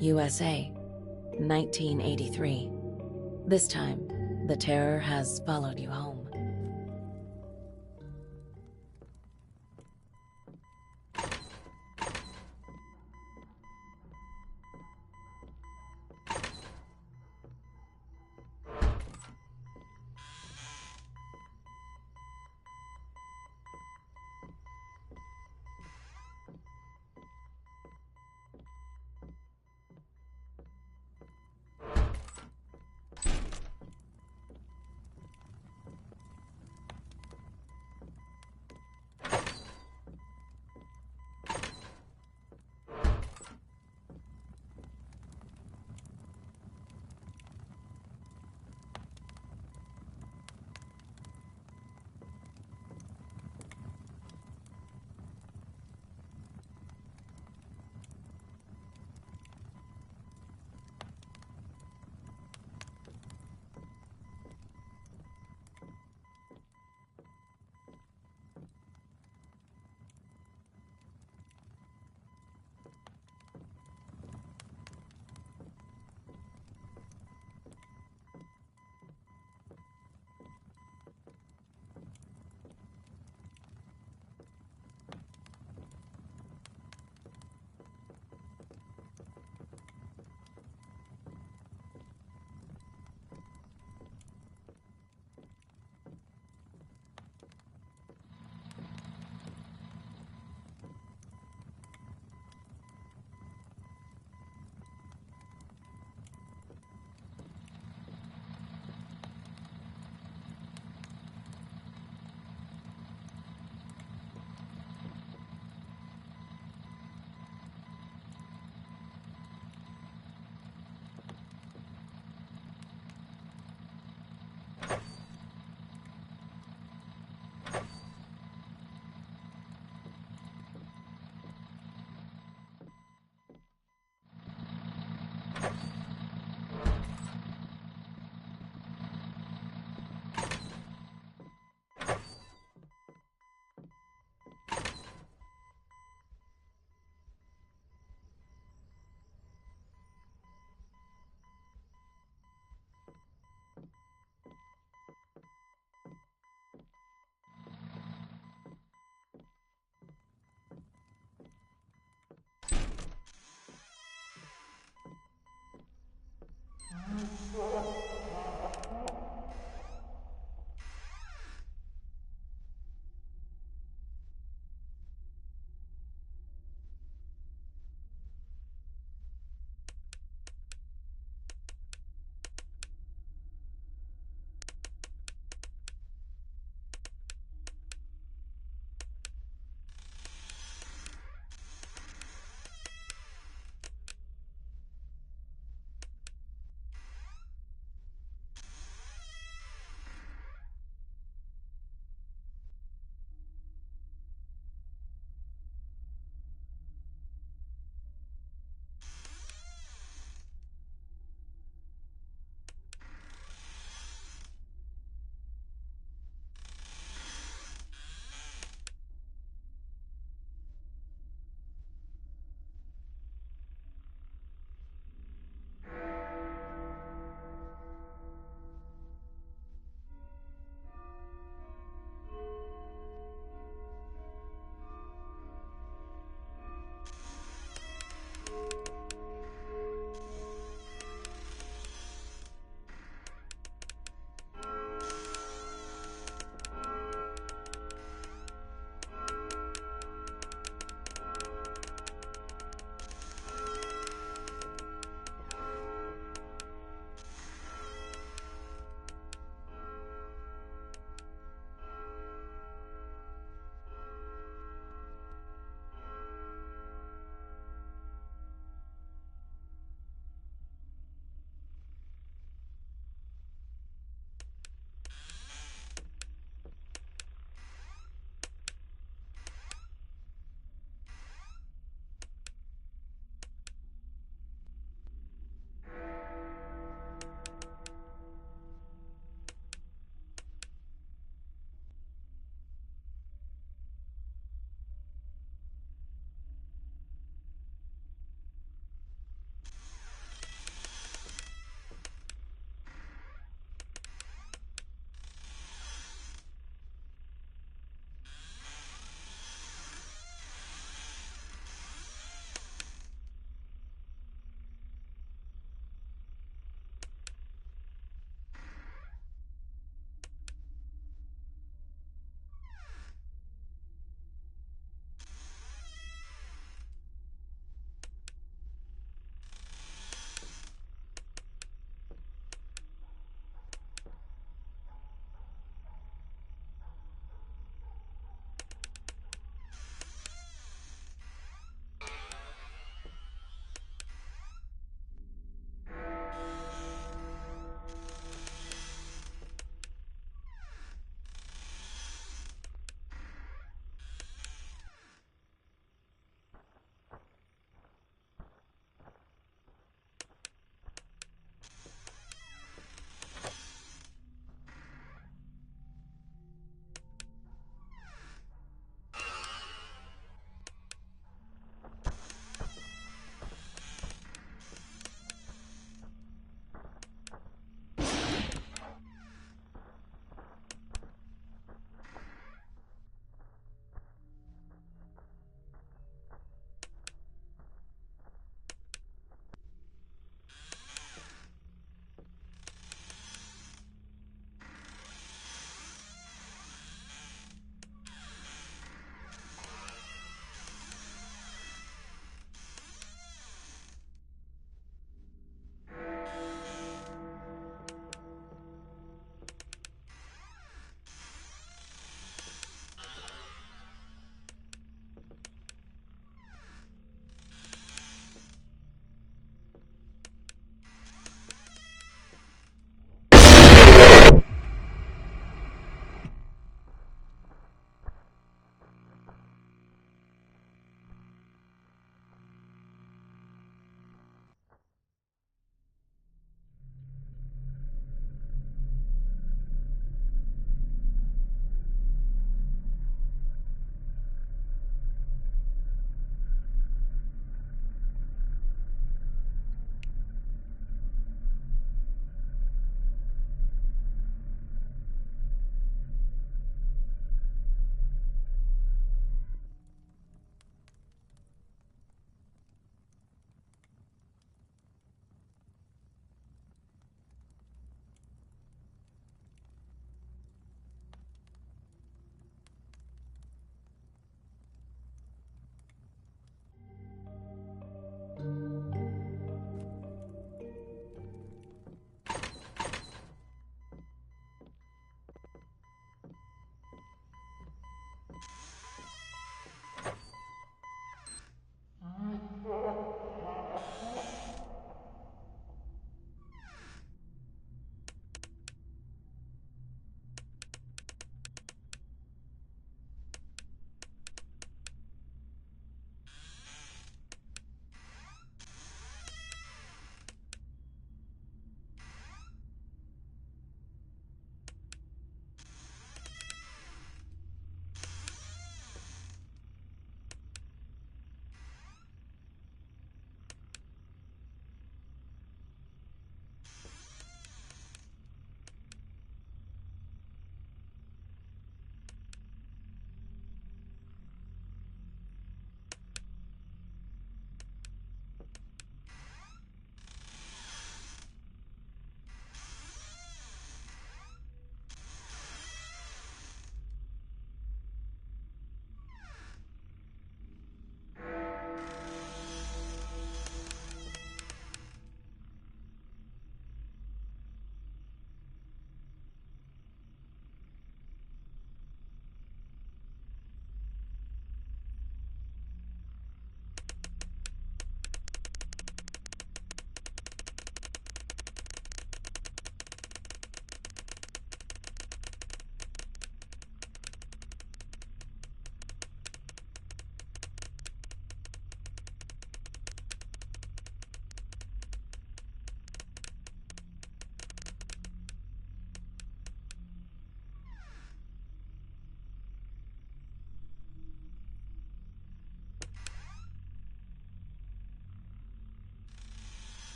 USA, 1983. This time, the terror has followed you home.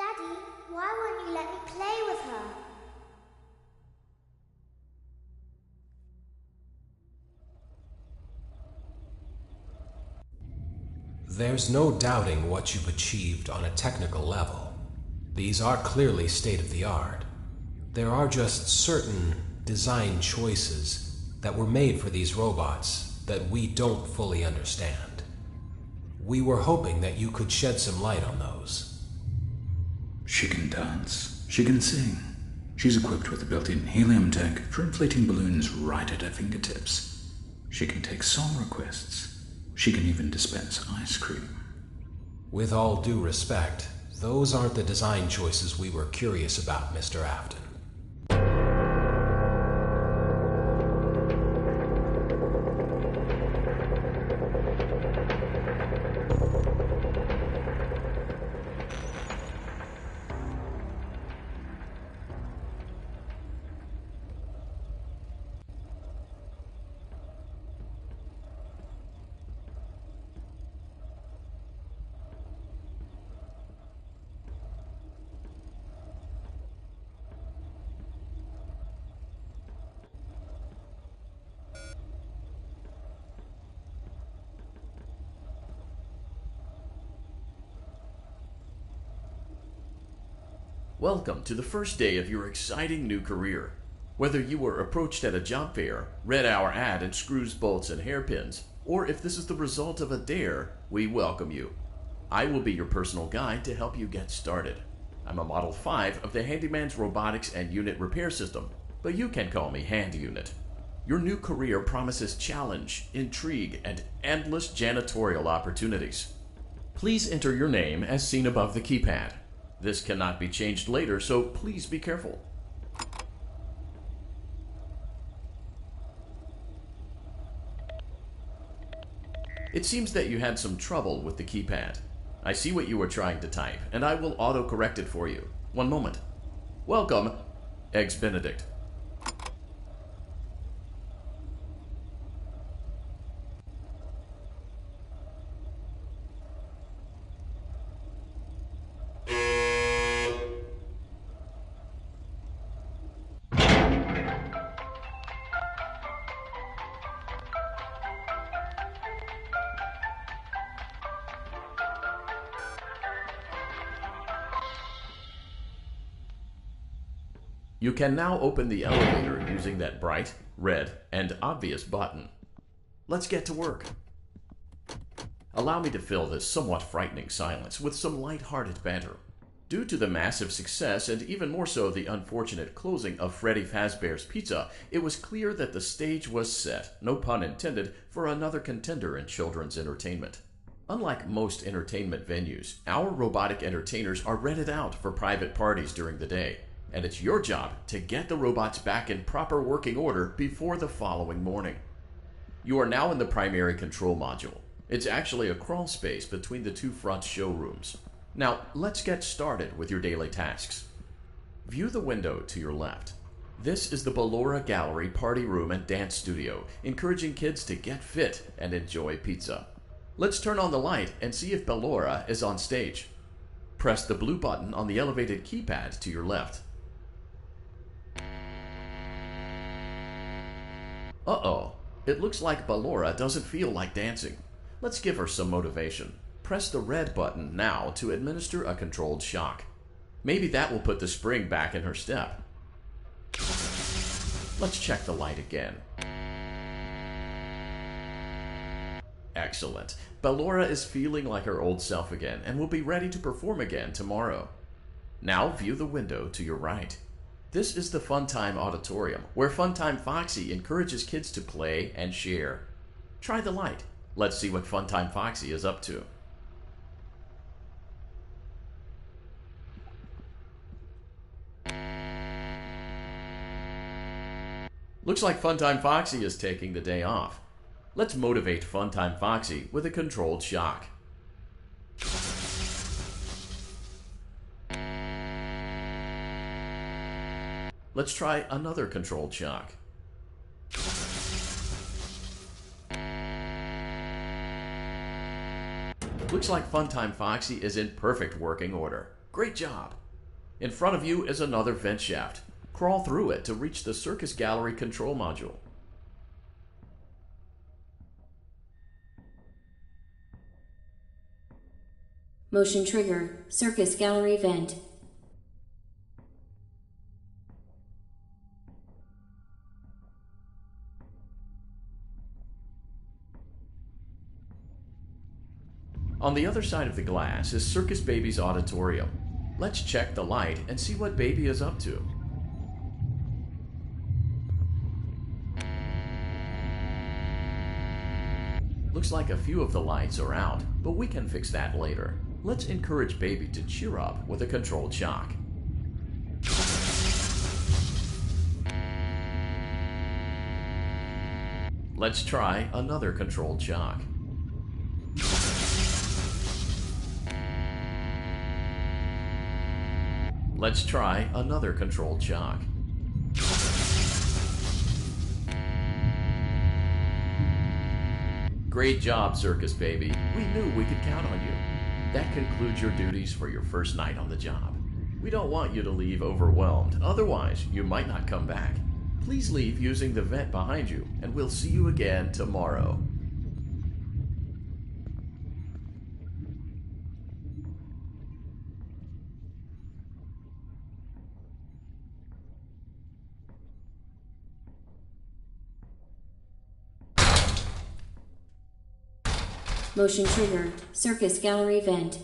Daddy, why won't you let me play with her? There's no doubting what you've achieved on a technical level. These are clearly state-of-the-art. There are just certain design choices that were made for these robots that we don't fully understand. We were hoping that you could shed some light on those. She can dance. She can sing. She's equipped with a built-in helium tank for inflating balloons right at her fingertips. She can take song requests. She can even dispense ice cream. With all due respect, those aren't the design choices we were curious about, Mr. Afton. Welcome to the first day of your exciting new career. Whether you were approached at a job fair, read our ad in screws, bolts, and hairpins, or if this is the result of a dare, we welcome you. I will be your personal guide to help you get started. I'm a Model 5 of the Handyman's Robotics and Unit Repair System, but you can call me Hand Unit. Your new career promises challenge, intrigue, and endless janitorial opportunities. Please enter your name as seen above the keypad. This cannot be changed later, so please be careful. It seems that you had some trouble with the keypad. I see what you were trying to type, and I will auto-correct it for you. One moment. Welcome, Eggs Benedict. You can now open the elevator using that bright, red, and obvious button. Let's get to work. Allow me to fill this somewhat frightening silence with some light-hearted banter. Due to the massive success, and even more so the unfortunate closing of Freddy Fazbear's Pizza, it was clear that the stage was set, no pun intended, for another contender in children's entertainment. Unlike most entertainment venues, our robotic entertainers are rented out for private parties during the day. And it's your job to get the robots back in proper working order before the following morning. You are now in the primary control module. It's actually a crawl space between the two front showrooms. Now, let's get started with your daily tasks. View the window to your left. This is the Ballora Gallery Party Room and Dance Studio, encouraging kids to get fit and enjoy pizza. Let's turn on the light and see if Ballora is on stage. Press the blue button on the elevated keypad to your left. Uh-oh, it looks like Ballora doesn't feel like dancing. Let's give her some motivation. Press the red button now to administer a controlled shock. Maybe that will put the spring back in her step. Let's check the light again. Excellent. Ballora is feeling like her old self again and will be ready to perform again tomorrow. Now view the window to your right. This is the Funtime Auditorium, where Funtime Foxy encourages kids to play and share. Try the light. Let's see what Funtime Foxy is up to. Looks like Funtime Foxy is taking the day off. Let's motivate Funtime Foxy with a controlled shock. Let's try another controlled shock. Looks like Funtime Foxy is in perfect working order. Great job! In front of you is another vent shaft. Crawl through it to reach the circus gallery control module. Motion trigger, circus gallery vent. On the other side of the glass is Circus Baby's auditorium. Let's check the light and see what Baby is up to. Looks like a few of the lights are out, but we can fix that later. Let's encourage Baby to cheer up with a controlled shock. Let's try another controlled shock. Let's try another controlled shock. Great job, Circus Baby. We knew we could count on you. That concludes your duties for your first night on the job. We don't want you to leave overwhelmed, otherwise you might not come back. Please leave using the vent behind you, and we'll see you again tomorrow. Motion trigger, circus gallery vent.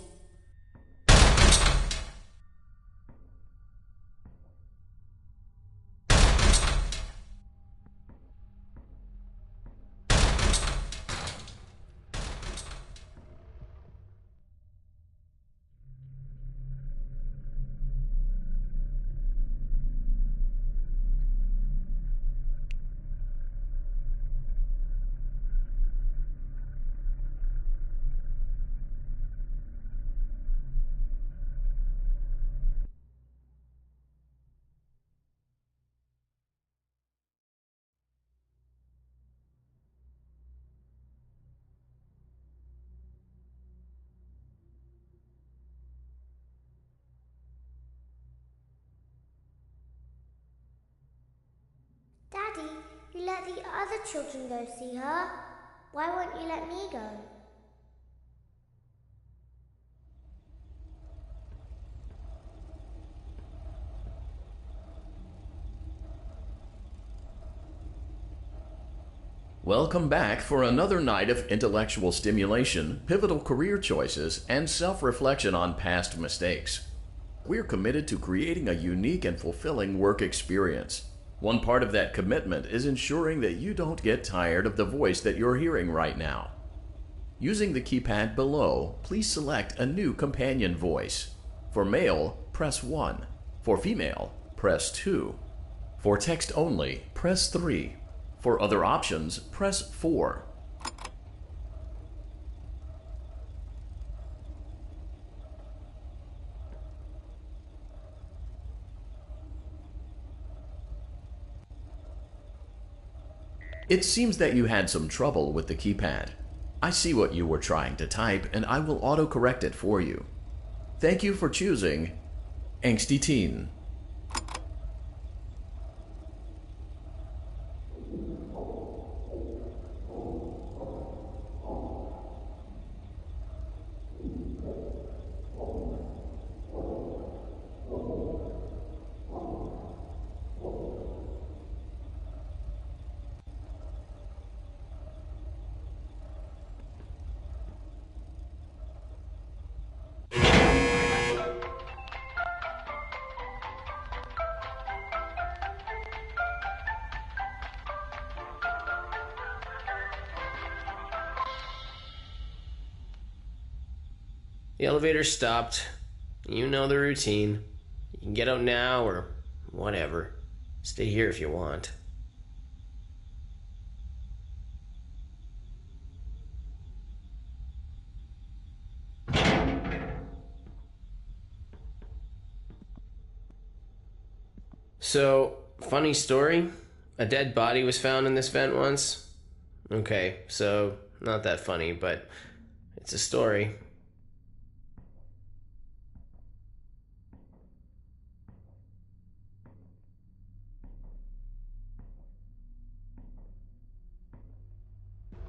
Daddy, you let the other children go see her. Why won't you let me go? Welcome back for another night of intellectual stimulation, pivotal career choices, and self-reflection on past mistakes. We're committed to creating a unique and fulfilling work experience. One part of that commitment is ensuring that you don't get tired of the voice that you're hearing right now. Using the keypad below, please select a new companion voice. For male, press 1. For female, press 2. For text only, press 3. For other options, press 4. It seems that you had some trouble with the keypad. I see what you were trying to type, and I will autocorrect it for you. Thank you for choosing Angsty Teen. The elevator stopped. You know the routine. You can get out now or whatever. Stay here if you want. So, funny story. A dead body was found in this vent once. Okay, so not that funny, but it's a story.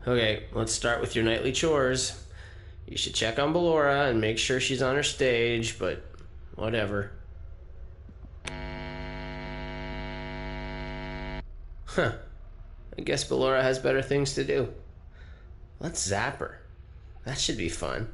Okay, let's start with your nightly chores. You should check on Ballora and make sure she's on her stage, but whatever. Huh. I guess Ballora has better things to do. Let's zap her. That should be fun.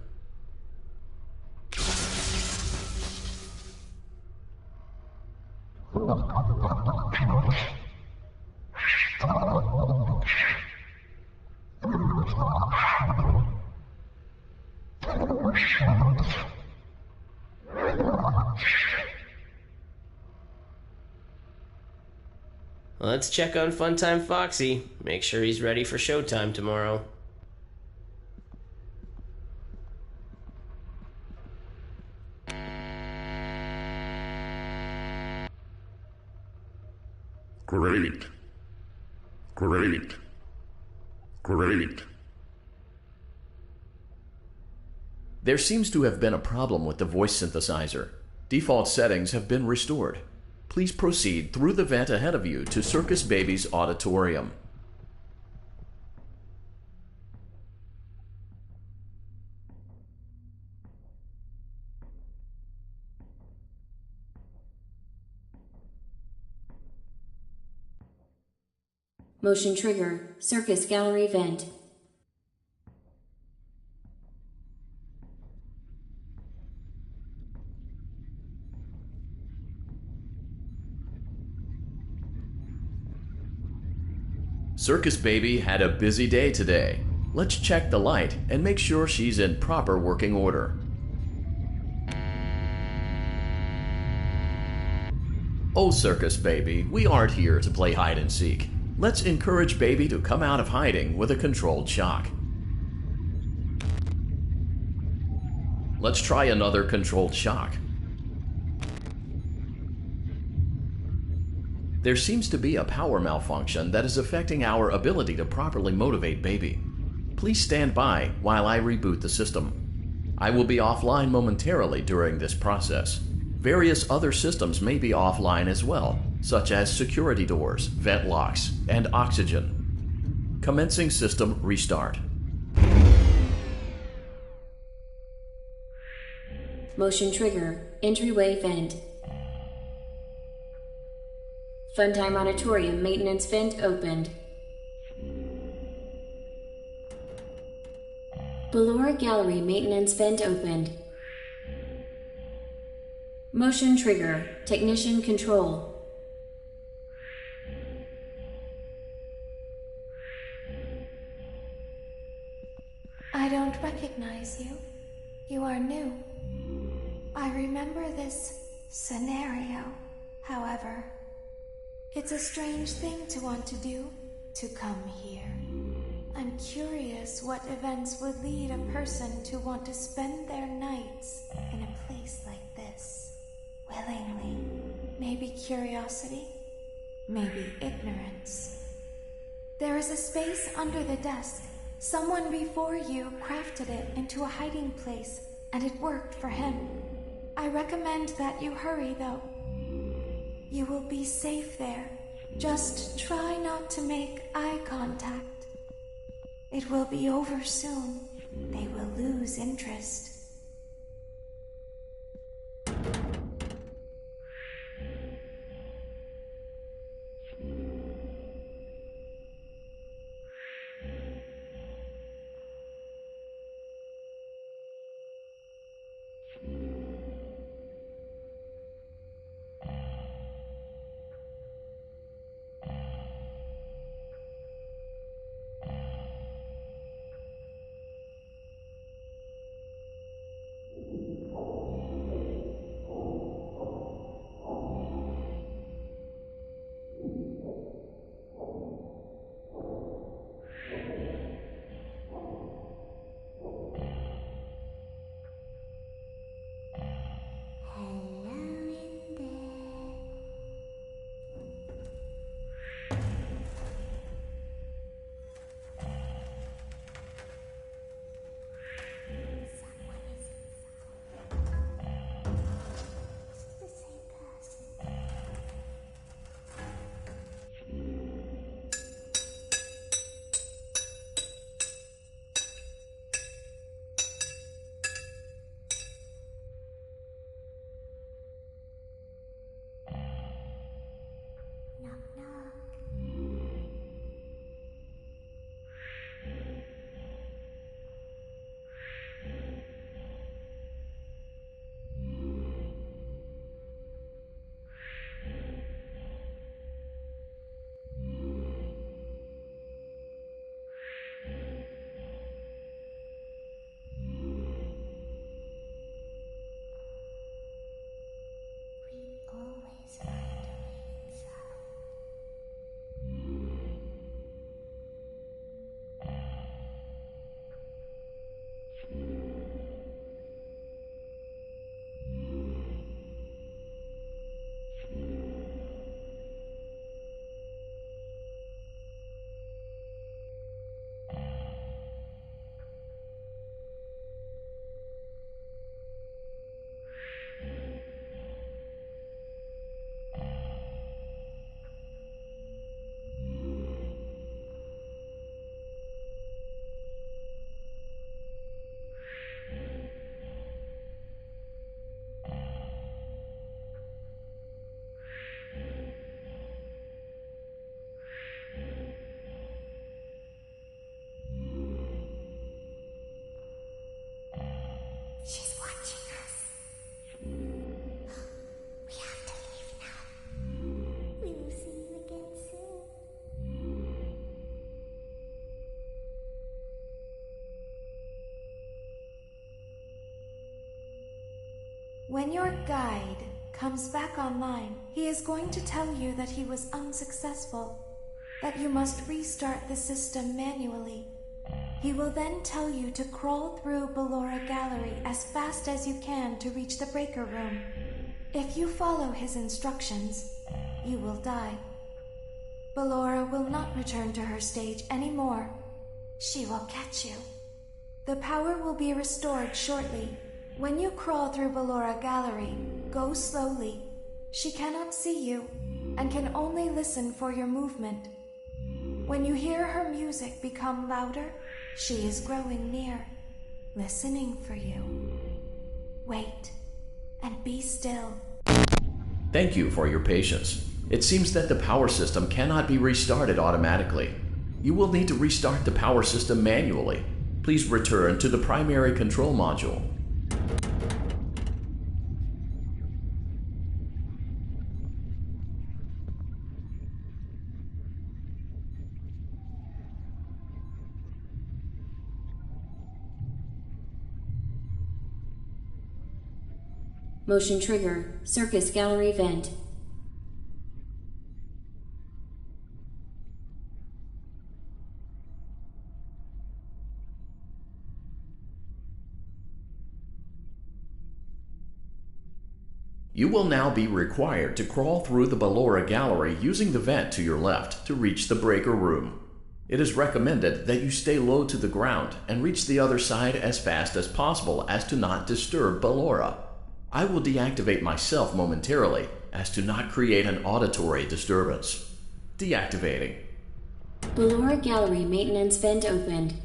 Let's check on Funtime Foxy. Make sure he's ready for showtime tomorrow. Great. Great. Great. There seems to have been a problem with the voice synthesizer. Default settings have been restored. Please proceed through the vent ahead of you to Circus Baby's auditorium. Motion trigger. Circus gallery vent. Circus Baby had a busy day today. Let's check the light and make sure she's in proper working order. Oh, Circus Baby, we aren't here to play hide and seek. Let's encourage Baby to come out of hiding with a controlled shock. Let's try another controlled shock. There seems to be a power malfunction that is affecting our ability to properly motivate Baby. Please stand by while I reboot the system. I will be offline momentarily during this process. Various other systems may be offline as well, such as security doors, vent locks, and oxygen. Commencing system restart. Motion trigger. Entryway vent. Funtime auditorium maintenance vent opened. Ballora gallery maintenance vent opened. Motion trigger. Technician control. I don't recognize you. You are new. I remember this scenario, however. It's a strange thing to want to do, to come here. I'm curious what events would lead a person to want to spend their nights in a place like this. Willingly. Maybe curiosity, maybe ignorance. There is a space under the desk. Someone before you crafted it into a hiding place, and it worked for him. I recommend that you hurry, though. You will be safe there. Just try not to make eye contact. It will be over soon. They will lose interest. When your guide comes back online, he is going to tell you that he was unsuccessful, that you must restart the system manually. He will then tell you to crawl through Ballora Gallery as fast as you can to reach the breaker room. If you follow his instructions, you will die. Ballora will not return to her stage anymore. She will catch you. The power will be restored shortly. When you crawl through Ballora Gallery, go slowly. She cannot see you and can only listen for your movement. When you hear her music become louder, she is growing near, listening for you. Wait and be still. Thank you for your patience. It seems that the power system cannot be restarted automatically. You will need to restart the power system manually. Please return to the primary control module. Motion trigger. Circus gallery vent. You will now be required to crawl through the Ballora Gallery using the vent to your left to reach the breaker room. It is recommended that you stay low to the ground and reach the other side as fast as possible as to not disturb Ballora. I will deactivate myself momentarily as to not create an auditory disturbance. Deactivating. Ballora gallery maintenance vent opened.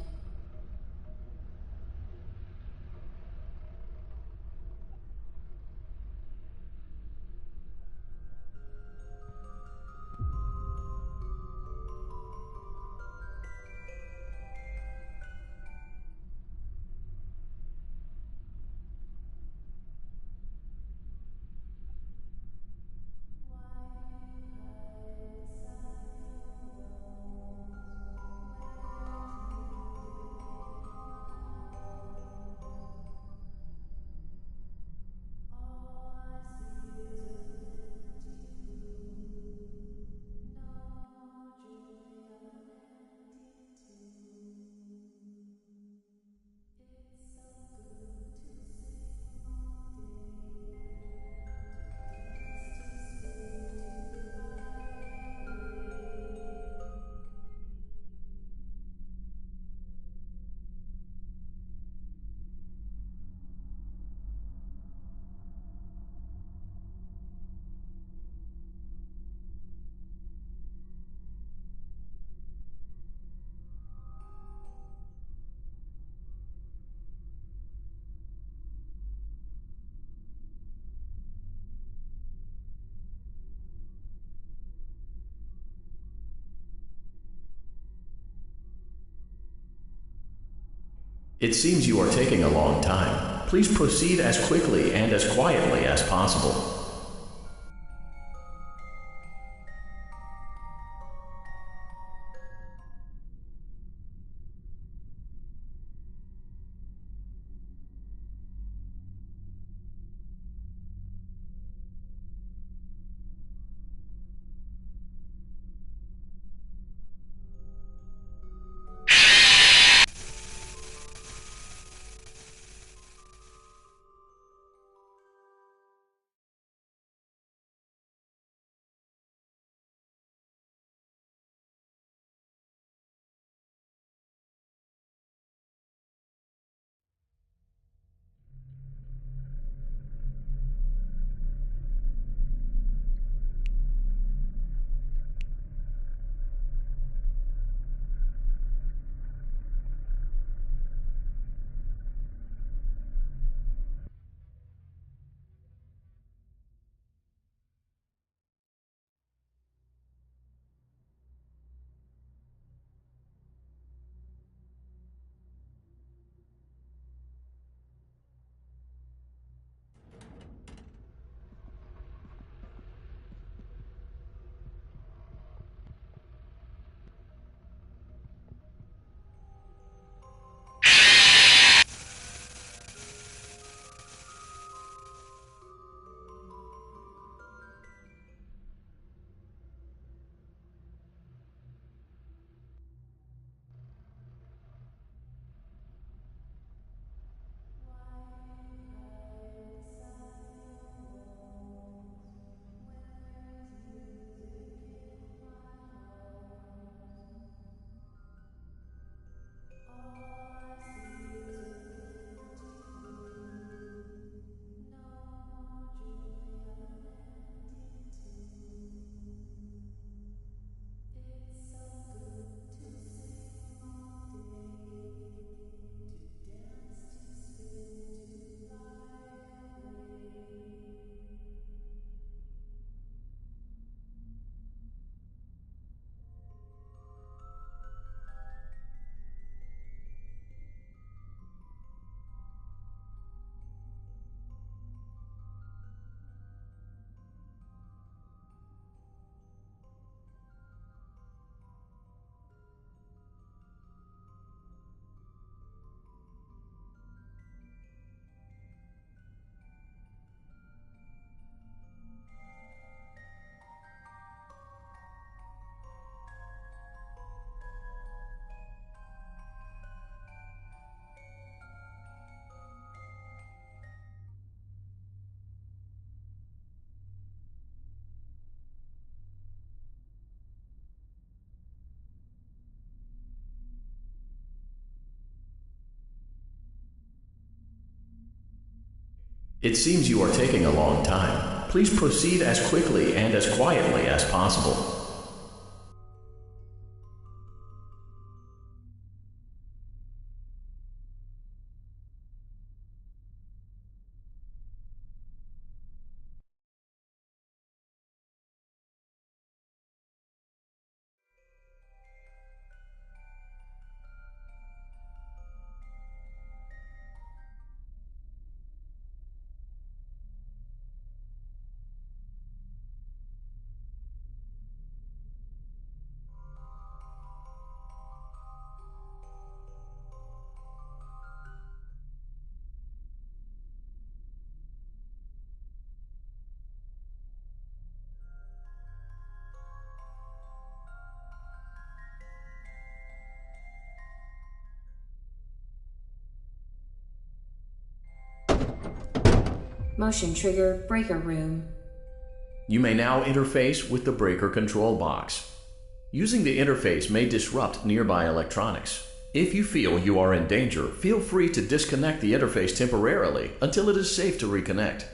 It seems you are taking a long time. Please proceed as quickly and as quietly as possible. It seems you are taking a long time. Please proceed as quickly and as quietly as possible. Motion trigger breaker room. You may now interface with the breaker control box. Using the interface may disrupt nearby electronics. If you feel you are in danger, feel free to disconnect the interface temporarily until it is safe to reconnect.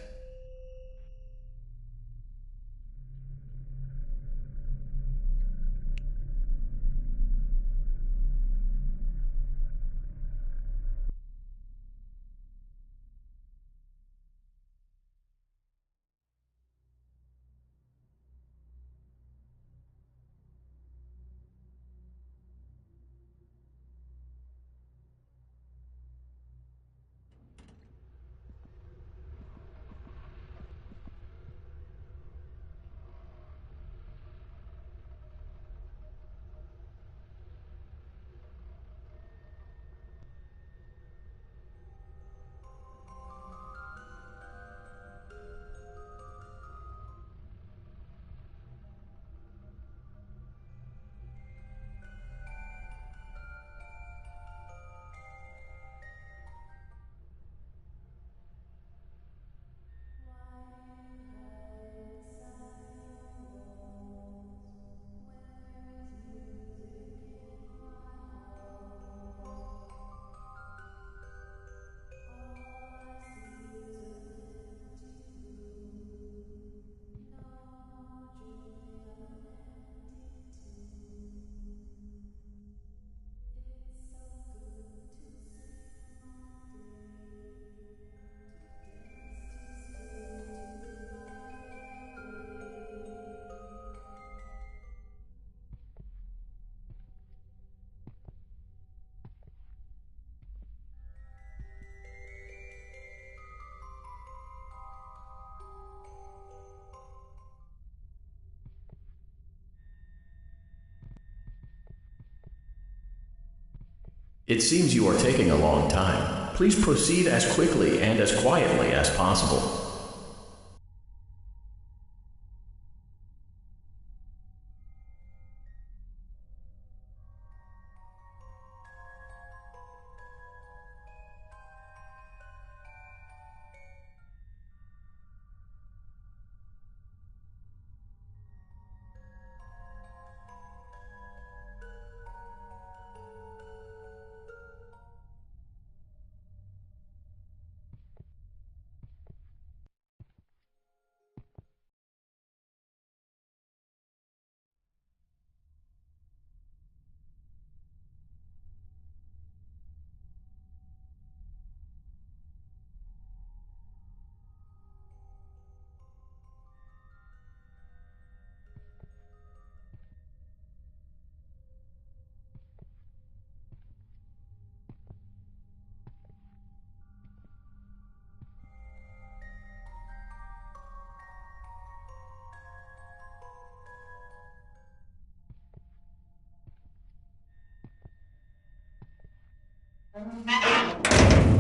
It seems you are taking a long time. Please proceed as quickly and as quietly as possible.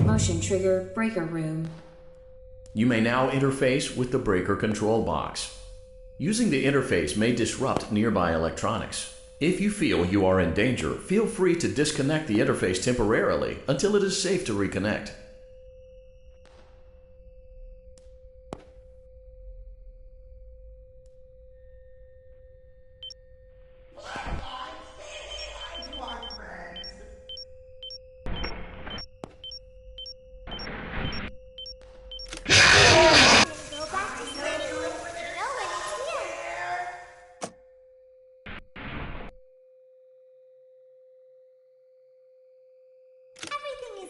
Motion trigger breaker room. You may now interface with the breaker control box. Using the interface may disrupt nearby electronics. If you feel you are in danger, feel free to disconnect the interface temporarily until it is safe to reconnect.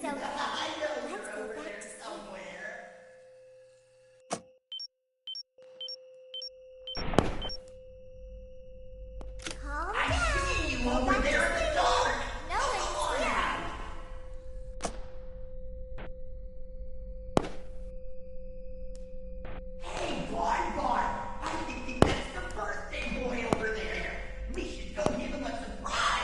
okay. Let's go back to sleep. Calm down. Go back to sleep. No one's here. Hey, boy, I think that's the birthday boy over there. We should go give him a surprise.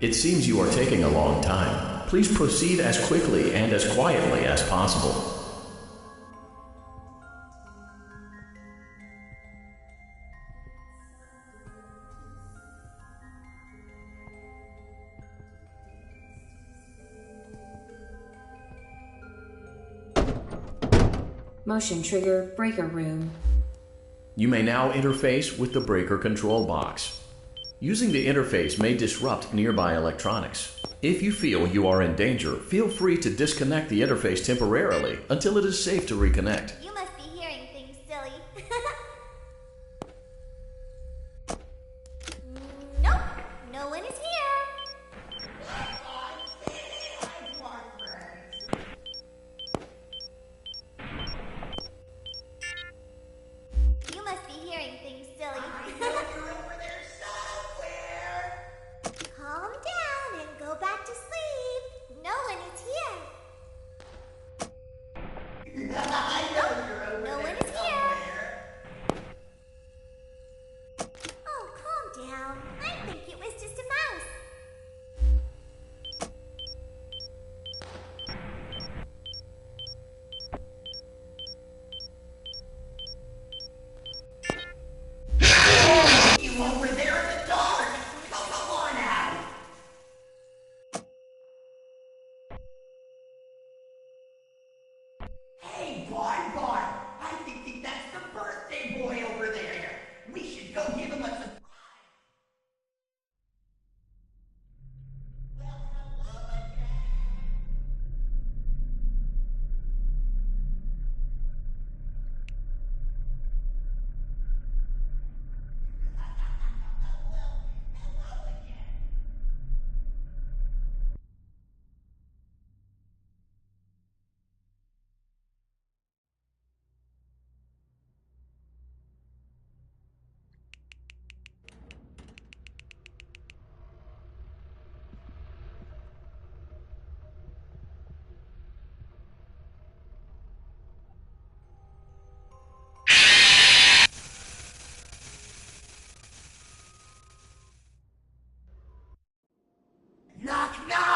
It seems you are taking a long time. Please proceed as quickly and as quietly as possible. Motion trigger breaker room. You may now interface with the breaker control box. Using the interface may disrupt nearby electronics. If you feel you are in danger, feel free to disconnect the interface temporarily until it is safe to reconnect. You must be hearing things, silly. Nope, no one is here. You must be hearing things, silly. Calm down and go back to sleep. No one is here. No one is here. Oh, calm down. I think it was just a mouse. You over there in the dark. Come on out. Hey, boy, I think that's the birthday boy over there. We should go give him a surprise. Knock, knock.